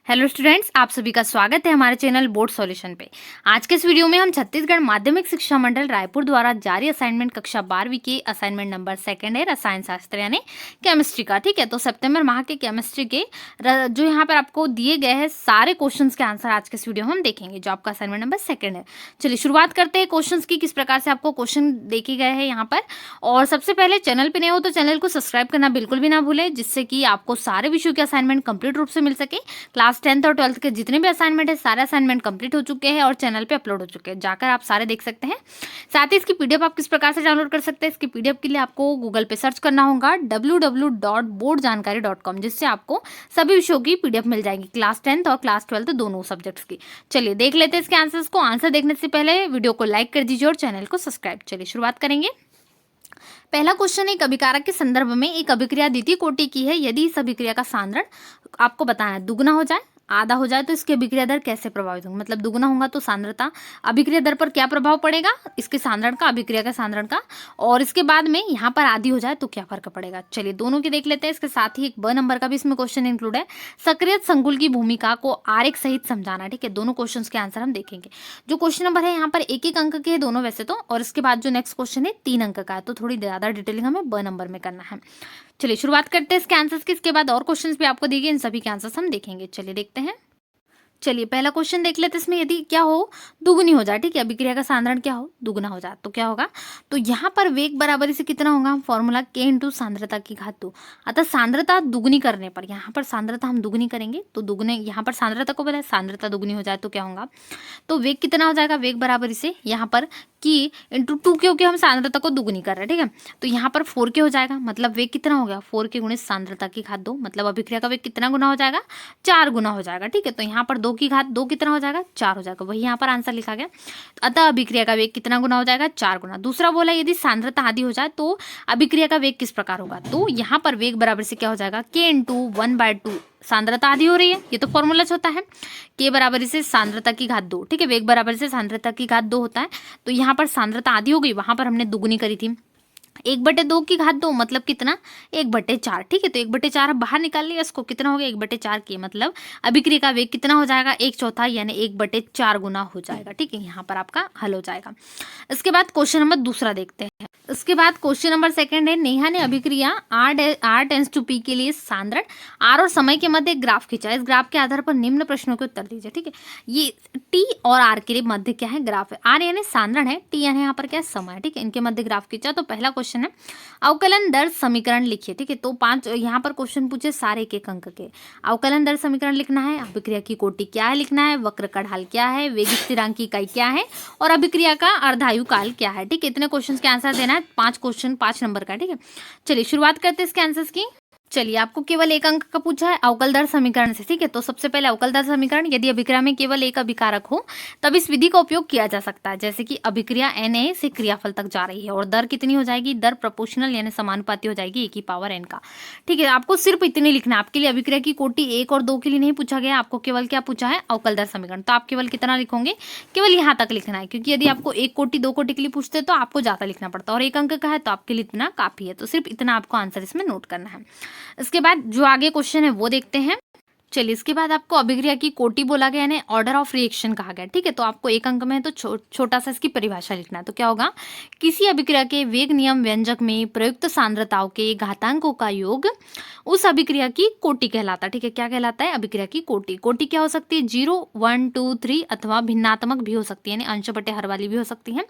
Hello students, आप सभी का स्वागत है हमारे चैनल बोर्ड सॉल्यूशन पे। आज के इस वीडियो में हम छत्तीसगढ़ माध्यमिक शिक्षा मंडल रायपुर द्वारा जारी असाइनमेंट कक्षा 12वीं के असाइनमेंट नंबर सेकंड है रसायन शास्त्र यानी केमिस्ट्री का। ठीक है, तो सितंबर माह के केमिस्ट्री के जो यहाँ पर आपको दिए गए हैं सारे क्वेश्चंस के आंसर आज के इस वीडियो में हम देखेंगे, जो आपका असाइनमेंट नंबर सेकंड है। चलिए शुरुआत करते हैं क्वेश्चन की, किस प्रकार से आपको क्वेश्चन देखे गए हैं यहाँ पर। और सबसे पहले चैनल पर नए हो तो चैनल को सब्सक्राइब करना बिल्कुल भी ना भूलें, जिससे कि आपको सारे विषयों के असाइनमेंट कंप्लीट रूप से मिल सके। क्लास 10th और 12th के जितने भी असाइनमेंट है सारे असाइनमेंट कंप्लीट हो चुके हैं और चैनल पे अपलोड हो चुके हैं, जाकर आप सारे देख सकते हैं। साथ ही इसकी पीडीएफ आप किस प्रकार से डाउनलोड कर सकते हैं, इसकी पीडीएफ के लिए आपको गूगल पे सर्च करना होगा www.boardjanकारी.com, जिससे आपको सभी विषयों की पीडीएफ मिल जाएगी, क्लास 10th और क्लास 12th दोनों सब्जेक्ट्स की। चलिए देख लेते हैं इसके आंसर्स को। आंसर देखने से पहले वीडियो को लाइक कर दीजिए और चैनल को सब्सक्राइब। चलिए शुरुआत करेंगे। पहला क्वेश्चन एक अभिकारक के संदर्भ में एक अभिक्रिया द्वितीय कोटि की है। यदि इस अभिक्रिया का सांद्रण आपको बताना है दुगना हो जाए, आधा हो जाए, तो इसकी अभिक्रिया दर कैसे प्रभावित होगी। मतलब दुगना होगा तो सांद्रता अभिक्रिया दर पर क्या प्रभाव पड़ेगा, इसके सांद्रण का, अभिक्रिया का सांद्रण का। और इसके बाद में यहाँ पर आधी हो जाए तो क्या फर्क पड़ेगा। चलिए दोनों की देख लेते हैं। इसके साथ ही एक ब नंबर का भी इसमें क्वेश्चन इंक्लूड है, सक्रिय संकुल की भूमिका को आरेख सहित समझाना। ठीक है, दोनों क्वेश्चन के आंसर हम देखेंगे। जो क्वेश्चन नंबर है यहाँ पर एक एक अंक के है दोनों वैसे तो, और इसके बाद जो नेक्स्ट क्वेश्चन है 3 अंक का है, तो थोड़ी ज्यादा डिटेलिंग हमें ब नंबर में करना है। चलिए शुरुआत करते हैं इसके आंसर्स की। इसके बाद और क्वेश्चंस भी आपको दिए गए, इन सभी के आंसर्स हम देखेंगे। चलिए देखते हैं। चलिए पहला क्वेश्चन देख लेते हैं। इसमें यदि क्या हो, दुगुनी हो जाए, ठीक है, अभिक्रिया का सांद्रण क्या हो, दुगुना हो जाए, तो क्या होगा। तो यहाँ पर वेग बराबरी से कितना होगा, फॉर्मूला K इंटू सांद्रता की घात 2। अतः सांद्रता दुगुनी करने पर, यहाँ पर सांद्रता हम दुगुनी करेंगे तो दुगुने, यहाँ पर सांद्रता को बोला है, सांद्रता दुगुनी हो जाए तो क्या होगा। तो वेग कितना हो जाएगा, वेग बराबरी से यहाँ पर की इंटू 2, क्योंकि हम सांद्रता को दुगुनी कर रहे हैं। ठीक है, तो यहाँ पर 4K हो जाएगा, मतलब वेग कितना हो गया, 4K गुणित सांद्रता की घात 2, मतलब अभिक्रिया का वेग कितना गुना हो जाएगा, 4 गुना हो जाएगा। ठीक है, तो यहाँ पर 2 की घात 2 कितना हो जाएगा, 4 हो जाएगा, वही यहाँ पर आंसर लिखा गया। अतः अभिक्रिया का वेग कितना गुना हो जाएगा, 4 गुना। दूसरा बोला यदि सांद्रता आधी हो जाए तो अभिक्रिया का वेग किस प्रकार होगा। तो यहाँ पर वेग बराबर से क्या हो जाएगा, K इंटू 1/2, सांद्रता आधी हो रही है, ये तो फॉर्मूला होता है, K बराबर से सांद्रता की घात 2। ठीक है, वेग बराबर से सांद्रता की घात 2 होता है, तो यहाँ पर सांद्रता आधी हो गई, वहां पर हमने दुगुनी करी थी। 1/2 की घात 2 मतलब कितना, 1/4। ठीक है, तो 1/4 बाहर निकाल लिया, इसको कितना हो गया, 1/4 की, मतलब अभिक्रिया का वेग कितना हो जाएगा, 1/4 यानी 1/4 गुना हो जाएगा। ठीक है, यहाँ पर आपका हल हो जाएगा। इसके बाद क्वेश्चन नंबर दूसरा देखते हैं। इसके बाद क्वेश्चन नंबर सेकंड है, नेहा ने अभिक्रिया R टेंड्स टू P के लिए सांद्रण R और समय के मध्य एक ग्राफ खींचा। इस ग्राफ के आधार पर निम्न प्रश्नों के उत्तर दीजिए। ठीक है, ये T और R के लिए मध्य क्या है, ग्राफ है। R यानी सांद्रण है, T यानी यहाँ पर क्या है, समय। ठीक है, इनके मध्य ग्राफ खींचा। तो पहला क्वेश्चन है अवकलन दर समीकरण लिखिए। ठीक है, तो 5 यहाँ पर क्वेश्चन पूछे सारे एक एक अंक के। अवकलन दर समीकरण लिखना है, अभिक्रिया की कोटि क्या है लिखना है, वक्र का ढाल क्या है, वेग स्थिरांक की इकाई क्या है, और अभिक्रिया का अर्धायु काल क्या है। ठीक है, इतने क्वेश्चन के आंसर देना है, 5 क्वेश्चन 5 नंबर का। ठीक है, चलिए शुरुआत करते हैं इसके आंसर्स की। चलिए आपको केवल एक अंक का पूछा है अवकल दर समीकरण से। ठीक है, तो सबसे पहले अवकल दर समीकरण, यदि अभिक्रिया में केवल एक अभिकारक हो तब इस विधि का उपयोग किया जा सकता है, जैसे कि अभिक्रिया Na से क्रियाफल तक जा रही है और दर कितनी हो जाएगी, दर प्रोपोर्शनल यानी समानुपाती हो जाएगी A की पावर n का। ठीक है, आपको सिर्फ इतनी लिखना है, आपके लिए अभिक्रिया की कोटि 1 और 2 के लिए नहीं पूछा गया, आपको केवल क्या पूछा है, अवकल दर समीकरण। तो आप केवल कितना लिखोगे, केवल यहाँ तक लिखना है, क्योंकि यदि आपको 1 कोटि 2 कोटि के लिए पूछते तो आपको ज्यादा लिखना पड़ता, और 1 अंक का है तो आपके लिए इतना काफी है। तो सिर्फ इतना आपको आंसर इसमें नोट करना है। इसके बाद जो आगे क्वेश्चन है वो देखते हैं। चलिए इसके बाद आपको अभिक्रिया की कोटि बोला गया, यानी ऑर्डर ऑफ रिएक्शन कहा गया। ठीक है, तो आपको एक अंक में है तो छोटा सा इसकी परिभाषा लिखना है। तो क्या होगा, किसी अभिक्रिया के वेग नियम व्यंजक में प्रयुक्त सांद्रताओं के घातांकों का योग उस अभिक्रिया की कोटि कहलाता है। ठीक है, क्या कहलाता है, अभिक्रिया की कोटि। कोटि क्या हो सकती है, 0, 1, 2, 3 अथवा भिन्नात्मक भी हो सकती है, यानी अंश बटे हर वाली भी हो सकती है,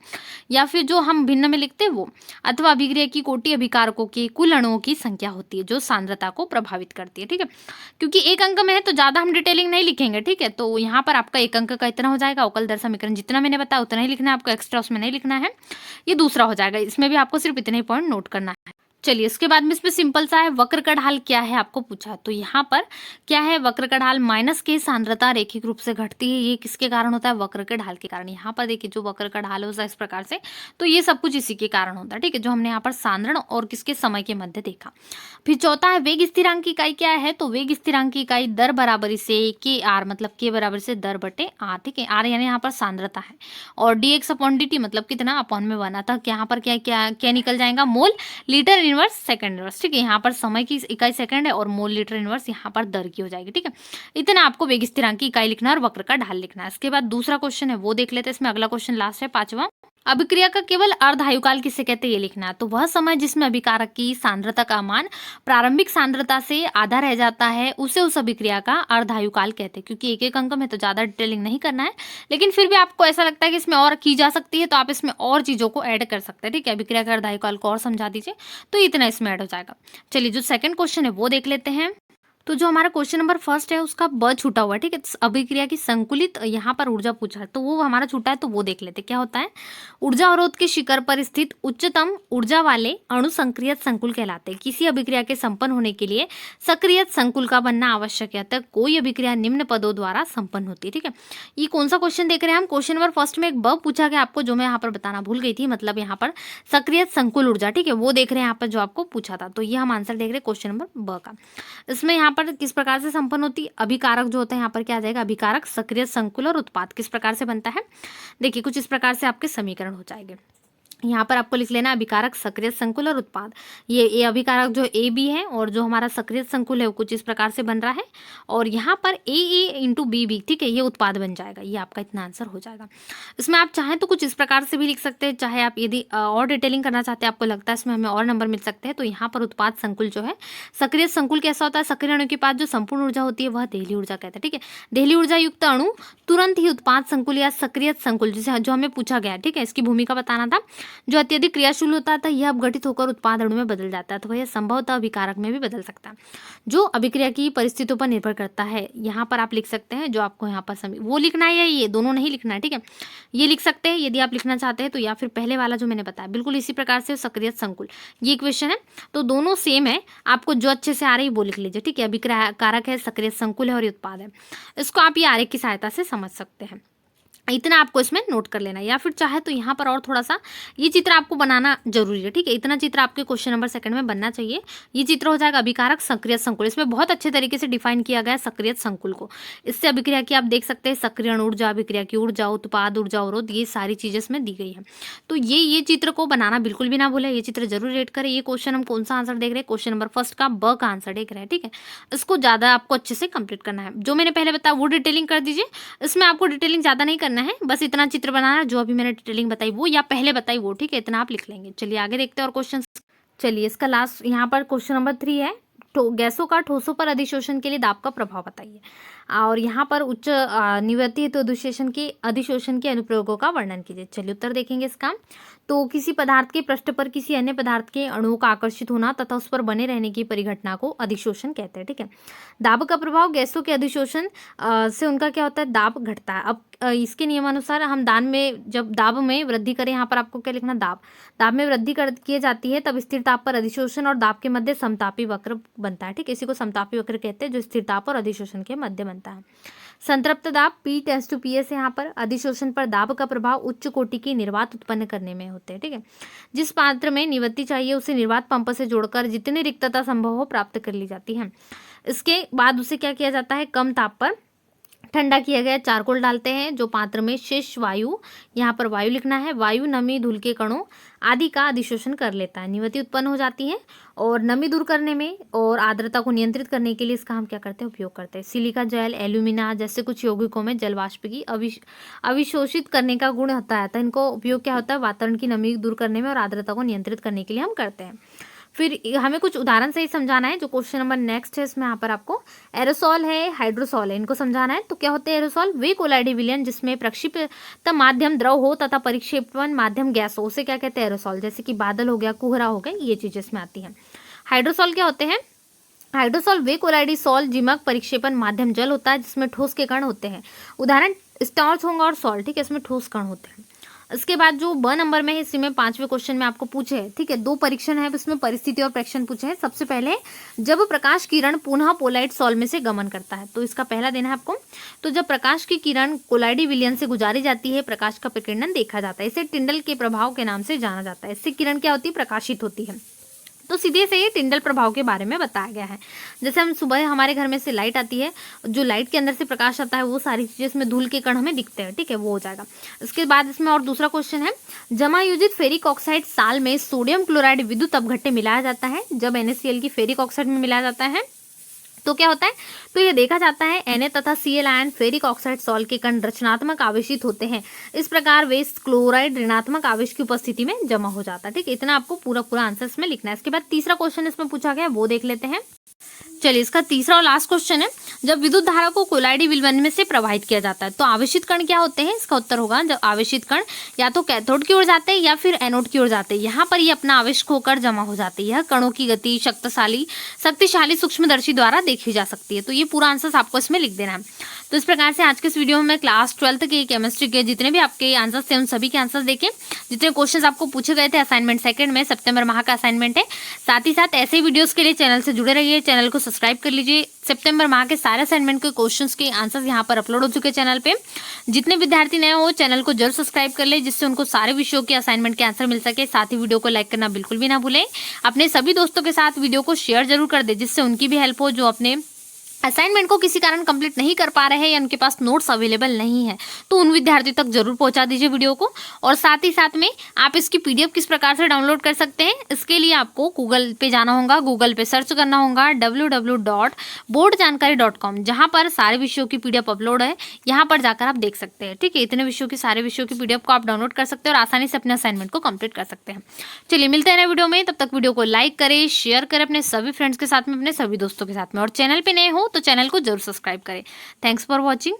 या फिर जो हम भिन्न में लिखते हैं वो, अथवा अभिक्रिया की कोटि अभिकारकों के कुल अणुओं की संख्या होती है जो सांद्रता को प्रभावित करती है। ठीक है, क्योंकि एक अंक में है तो ज्यादा हम डिटेलिंग नहीं लिखेंगे। ठीक है, तो यहाँ पर आपका एक अंक का इतना हो जाएगा, अवकल दर समीकरण जितना मैंने बताया उतना ही लिखना है, आपको एक्स्ट्रा उसमें नहीं लिखना है, ये दूसरा हो जाएगा। इसमें भी आपको सिर्फ इतने पॉइंट नोट करना है। चलिए इसके बाद में इसमें सिंपल सा है, वक्र का ढाल क्या है आपको पूछा। तो यहाँ पर क्या है, वक्र का ढाल -K सांद्रता रैखिक रूप से घटती है। ये किसके कारण होता है, वक्र के ढाल के कारण। यहाँ पर देखिए जो वक्र का ढाल होता है इस प्रकार से, तो ये सब कुछ इसी के कारण होता है। ठीक है, जो हमने यहाँ पर सांद्रण और किसके समय के मध्य देखा। फिर चौथा है वेग स्थिरांक की इकाई क्या है। तो वेग स्थिरांक की इकाई दर बराबरी से KR, मतलब K बराबर से दर बटे R। ठीक है, R यानी यहाँ पर सांद्रता है, और dx/dt मतलब कितना, अपॉन में 1। अतः यहाँ पर क्या क्या क्या निकल जाएगा, mole litre inverse second inverse, ठीक है। यहाँ पर समय की इकाई सेकंड है और मोल लीटर इनवर्स यहाँ पर दर की हो जाएगी, ठीक है। इतना आपको वेग स्थिरांक की इकाई लिखना है और वक्र का ढाल लिखना है। इसके बाद दूसरा क्वेश्चन है वो देख लेते हैं। इसमें अगला क्वेश्चन लास्ट है 5वां। अभिक्रिया का केवल अर्धायुकाल किसे कहते हैं ये लिखना है। तो वह समय जिसमें अभिकारक की सांद्रता का मान प्रारंभिक सांद्रता से आधा रह जाता है उसे उस अभिक्रिया का अर्धायुकाल कहते हैं। क्योंकि एक एक अंक में तो ज्यादा डिटेलिंग नहीं करना है, लेकिन फिर भी आपको ऐसा लगता है कि इसमें और की जा सकती है तो आप इसमें और चीजों को ऐड कर सकते हैं, ठीक है। अभिक्रिया का अर्धायुकाल को और समझा दीजिए तो इतना इसमें ऐड हो जाएगा। चलिए जो सेकंड क्वेश्चन है वो देख लेते हैं। तो जो हमारा क्वेश्चन नंबर फर्स्ट है उसका ब छूटा हुआ है, ठीक है। अभिक्रिया की संकुलित यहाँ पर ऊर्जा पूछा है तो वो हमारा छूटा है, तो वो देख लेते क्या होता है। ऊर्जा अवरोध के शिखर पर स्थित उच्चतम ऊर्जा वाले अणु सक्रियत संकुल कहलाते हैं। किसी अभिक्रिया के संपन्न होने के लिए सक्रियत संकुल का बनना आवश्यक है, तक कोई अभिक्रिया निम्न पदों द्वारा संपन्न होती है, ठीक है। ये कौन सा क्वेश्चन देख रहे हैं हम। क्वेश्चन नंबर फर्स्ट में एक ब पूछा गया आपको, जो मैं यहाँ पर बताना भूल गई थी, मतलब यहाँ पर सक्रियत संकुल ऊर्जा, ठीक है, वो देख रहे हैं यहाँ पर जो आपको पूछा था। तो ये हम आंसर देख रहे हैं क्वेश्चन नंबर ब का। इसमें यहाँ पर किस प्रकार से संपन्न होती है। अभिकारक जो होता है यहाँ पर क्या आ जाएगा, अभिकारक सक्रिय संकुल और उत्पाद किस प्रकार से बनता है। देखिए कुछ इस प्रकार से आपके समीकरण हो जाएंगे। यहाँ पर आपको लिख लेना अभिकारक सक्रिय संकुल और उत्पाद। ये अभिकारक जो ए बी है और जो हमारा सक्रिय संकुल है वो कुछ इस प्रकार से बन रहा है, और यहाँ पर ए इंटू बी बी, ठीक है, ये उत्पाद बन जाएगा। ये आपका इतना आंसर हो जाएगा। इसमें आप चाहें तो कुछ इस प्रकार से भी लिख सकते हैं, चाहे आप यदि और डिटेलिंग करना चाहते हैं, आपको लगता है इसमें हमें और नंबर मिल सकते हैं, तो यहाँ पर उत्पाद संकुल जो है, सक्रिय संकुल कैसा होता है, सक्रिय अणु के पास जो संपूर्ण ऊर्जा होती है वह देहली ऊर्जा कहते हैं, ठीक है। देहली ऊर्जा युक्त अणु तुरंत ही उत्पाद संकुल या सक्रिय संकुल जिसे जो हमें पूछा गया, ठीक है, इसकी भूमिका बताना था। जो अत्यधिक क्रियाशील होता था यह अपघटित होकर उत्पाद अणु में बदल जाता है, तो यह संभवतः अभिकारक में भी बदल सकता है, जो अभिक्रिया की परिस्थितियों पर निर्भर करता है। यहाँ पर आप लिख सकते हैं जो आपको यहाँ पर वो लिखना है या ये दोनों नहीं लिखना है, ठीक है। ये लिख सकते हैं यदि आप लिखना चाहते हैं तो, या फिर पहले वाला जो मैंने बताया बिल्कुल इसी प्रकार से सक्रिय संकुल, ये क्वेश्चन है तो दोनों सेम है। आपको जो अच्छे से आ रही है वो लिख लीजिए, ठीक है। अभिक्रिया कारक है, सक्रिय संकुल है और उत्पाद है। इसको आप ये आरेख की सहायता से समझ सकते हैं। इतना आपको इसमें नोट कर लेना है, या फिर चाहे तो यहाँ पर और थोड़ा सा ये चित्र आपको बनाना जरूरी है, ठीक है। इतना चित्र आपके क्वेश्चन नंबर सेकंड में बनना चाहिए। ये चित्र हो जाएगा अभिकारक सक्रिय संकुल। इसमें बहुत अच्छे तरीके से डिफाइन किया गया है सक्रिय संकुल को। इससे अभिक्रिया की आप देख सकते हैं सक्रियण ऊर्जा, अभिक्रिया की ऊर्जा, उत्पाद ऊर्जा, अवरोध, ये सारी चीजें इसमें दी गई है। तो ये चित्र को बनाना बिल्कुल भी ना भूले, ये चित्र जरूर रेड करें। ये क्वेश्चन हम कौन सा आंसर देख रहे हैं, क्वेश्चन नंबर फर्स्ट का ब का आंसर देख रहे हैं, ठीक है। इसको ज्यादा आपको अच्छे से कंप्लीट करना है। जो मैंने पहले बताया वो डिटेलिंग कर दीजिए। इसमें आपको डिटेलिंग ज्यादा नहीं करना है, बस इतना चित्र बनाना जो अभी मैंने डिटेलिंग बताई वो या पहले बताई वो, ठीक है, इतना आप लिख लेंगे। चलिए आगे देखते हैं और क्वेश्चन। चलिए इसका लास्ट यहाँ पर क्वेश्चन नंबर 3 है, गैसों का ठोसों पर अधिशोषण के लिए दाब का प्रभाव बताइए। और यहाँ पर उच्च निवृत्ति हेतु अधिशोषण के अनुप्रयोगों का वर्णन कीजिए। चलिए उत्तर देखेंगे इसका। तो किसी पदार्थ के पृष्ठ पर किसी अन्य पदार्थ के अणुओं का आकर्षित होना तथा उस पर बने रहने की परिघटना को अधिशोषण कहते हैं, ठीक है। दाब का प्रभाव, गैसों के अधिशोषण से उनका क्या होता है, दाब घटता है। अब इसके नियमानुसार हम जब दाब में वृद्धि करें, यहाँ पर आपको क्या लिखना, दाब में वृद्धि की जाती है तब स्थिर ताप पर अधिशोषण और दाब के मध्य समतापी वक्र बनता है, ठीक है। इसी को समतापी वक्र कहते हैं जो स्थिर ताप और अधिशोषण के मध्य बनता है। संतृप्त दाब P टेंड्स टू PS यहाँ पर अधिशोषण पर दाब का प्रभाव उच्च कोटि की निर्वात उत्पन्न करने में होते हैं, ठीक है। जिस पात्र में निवृत्ति चाहिए उसे निर्वात पंप से जोड़कर जितनी रिक्तता संभव हो प्राप्त कर ली जाती है। इसके बाद उसे क्या किया जाता है, कम ताप पर ठंडा किया गया चारकोल डालते हैं जो पात्र में शेष वायु, यहाँ पर वायु लिखना है, वायु, नमी, धूल के कणों आदि का अधिशोषण कर लेता है। निवृत्ति उत्पन्न हो जाती है और नमी दूर करने में और आर्द्रता को नियंत्रित करने के लिए इसका हम क्या करते हैं, उपयोग करते हैं। सिलिका जेल, एल्यूमिना जैसे कुछ यौगिकों में जलवाष्प की अविशोषित करने का गुण होता है, तो इनको उपयोग क्या होता है, वातावरण की नमी दूर करने में और आर्द्रता को नियंत्रित करने के लिए हम करते हैं। फिर हमें कुछ उदाहरण से ही समझाना है। जो क्वेश्चन नंबर नेक्स्ट है इसमें यहाँ पर आपको एरोसॉल है, हाइड्रोसॉल है, इनको समझाना है। तो क्या होते हैं एरोसॉल, वे कोलाइडी विलयन जिसमें प्रक्षिप्त माध्यम द्रव हो तथा परिक्षेपण माध्यम गैस हो, उसे क्या कहते हैं, एरोसॉल। जैसे कि बादल हो गया, कुहरा हो गया, ये चीजें इसमें आती हैं। हाइड्रोसॉल क्या होते हैं, हाइड्रोसॉल वे कोलाइडी सॉल जिमक परिक्षेपण माध्यम जल होता है जिसमें ठोस के कण होते हैं। उदाहरण स्टार्च होगा और सॉल्ट, ठीक है, इसमें ठोस कण होते हैं। इसके बाद जो ब नंबर में है इसी में 5वें क्वेश्चन में आपको पूछे है, ठीक है, 2 परीक्षण है इसमें, परिस्थिति और प्रेक्षण पूछे हैं। सबसे पहले जब प्रकाश किरण पुनः पोलाइड सॉल में से गमन करता है, तो इसका पहला देना है आपको। तो जब प्रकाश की किरण कोलाइडी विलयन से गुजारी जाती है प्रकाश का प्रकीर्णन देखा जाता है। इसे टिंडल के प्रभाव के नाम से जाना जाता है। इससे किरण क्या होती है, प्रकाशित होती है, तो सीधे से ये टिंडल प्रभाव के बारे में बताया गया है। जैसे हम सुबह हमारे घर में से लाइट आती है, जो लाइट के अंदर से प्रकाश आता है वो सारी चीज़ें इसमें धूल के कण हमें दिखते हैं, ठीक है, वो हो जाएगा। इसके बाद इसमें और दूसरा क्वेश्चन है, जमायोजित फेरिक ऑक्साइड साल में सोडियम क्लोराइड विद्युत अपघट्य मिलाया जाता है। जब NaCl की फेरिक ऑक्साइड में मिलाया जाता है तो क्या होता है, तो ये देखा जाता है Na तथा Cl ion ferric oxide salt के कण रचनात्मक आवेशित होते हैं। इस प्रकार वे क्लोराइड ऋणात्मक आवेश की उपस्थिति में जमा हो जाता है। ठीक है, इतना आपको पूरा आंसर इसमें लिखना है। इसके बाद तीसरा क्वेश्चन इसमें पूछा गया, वो देख लेते हैं। चलिए, इसका तीसरा और लास्ट क्वेश्चन है, जब विद्युत धारा को कोलाइडी विलवन में से प्रवाहित किया जाता है तो आवेशित कण क्या होते हैं। इसका उत्तर होगा, जब आवेशित कण या तो कैथोड की ओर जाते हैं या फिर एनोड की ओर जाते हैं, यहाँ पर ये अपना आवेश खोकर जमा हो जाते हैं। यह कणों की गति शक्तिशाली सूक्ष्मदर्शी द्वारा देखी जा सकती है। तो ये पूरा आंसर आपको इसमें लिख देना है। तो इस प्रकार से आज के इस वीडियो में मैं क्लास 12th के केमिस्ट्री के जितने भी आपके आंसर्स थे उन सभी के आंसर्स देखें। जितने क्वेश्चंस आपको पूछे गए थे असाइनमेंट सेकंड में, सितंबर माह का असाइनमेंट है। साथ ही साथ ऐसे वीडियोस के लिए चैनल से जुड़े रहिए, चैनल को सब्सक्राइब कर लीजिए। सितंबर माह के सारे असाइनमेंट के क्वेश्चंस के आंसर्स यहाँ पर अपलोड हो चुके हैं चैनल पे। जितने विद्यार्थी नए हो चैनल को जरूर सब्सक्राइब कर ले, जिससे उनको सारे विषयों के असाइनमेंट के आंसर मिल सके। साथ ही वीडियो को लाइक करना बिल्कुल भी ना भूलें। अपने सभी दोस्तों के साथ वीडियो को शेयर जरूर कर दे, जिससे उनकी भी हेल्प हो, जो अपने असाइनमेंट को किसी कारण कंप्लीट नहीं कर पा रहे हैं या उनके पास नोट्स अवेलेबल नहीं है, तो उन विद्यार्थियों तक जरूर पहुंचा दीजिए वीडियो को। और साथ ही साथ में आप इसकी PDF किस प्रकार से डाउनलोड कर सकते हैं, इसके लिए आपको गूगल पे जाना होगा। गूगल पे सर्च करना होगा www.boardjankari.com, जहां पर सारे विषयों की PDF अपलोड है। यहाँ पर जाकर आप देख सकते हैं। ठीक है, इतने विषयों की सारे विषयों की PDF को आप डाउनलोड कर सकते हैं और आसानी से अपने असाइनमेंट को कंप्लीट कर सकते हैं। चलिए, मिलते हैं नए वीडियो में। तब तक वीडियो को लाइक करें, शेयर करें अपने सभी फ्रेंड्स के साथ में, अपने सभी दोस्तों के साथ में। और चैनल पे नए हो तो चैनल को जरूर सब्सक्राइब करें। Thanks for watching.